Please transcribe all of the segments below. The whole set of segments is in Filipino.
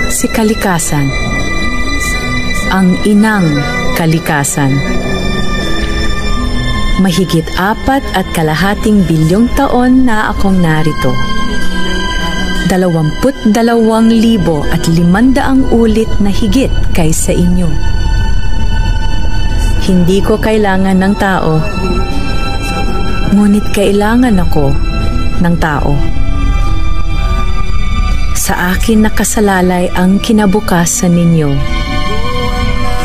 si kalikasan, ang inang kalikasan. Mahigit 4.5 bilyong taon na akong narito. 22,500 ulit na higit kaysa inyo. Hindi ko kailangan ng tao, ngunit kailangan ako ng tao. Sa akin nakasalalay ang kinabukasan ninyo.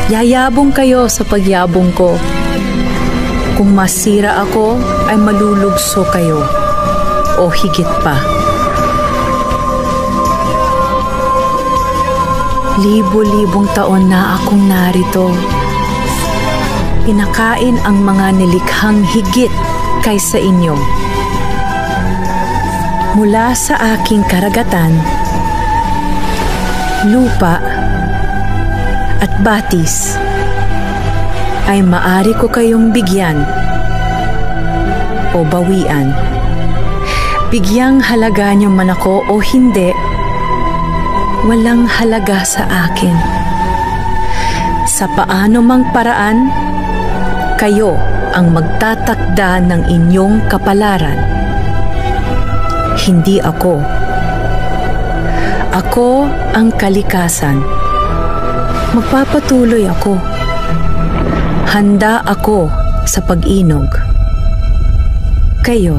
Yayabong kayo sa pagyabong ko. Kung masira ako, ay malulugso kayo, o higit pa. Libo-libong taon na akong narito. Pinakain ang mga nilikhang higit kaysa inyo. Mula sa aking karagatan, lupa at batis, ay maari ko kayong bigyan o bawian. Bigyang halaga niyo man ako o hindi, walang halaga sa akin. Sa paano mang paraan, kayo ang magtatakda ng inyong kapalaran. Hindi ako. Ako ang kalikasan. Magpapatuloy ako. Handa ako sa pag-inog. Kayo,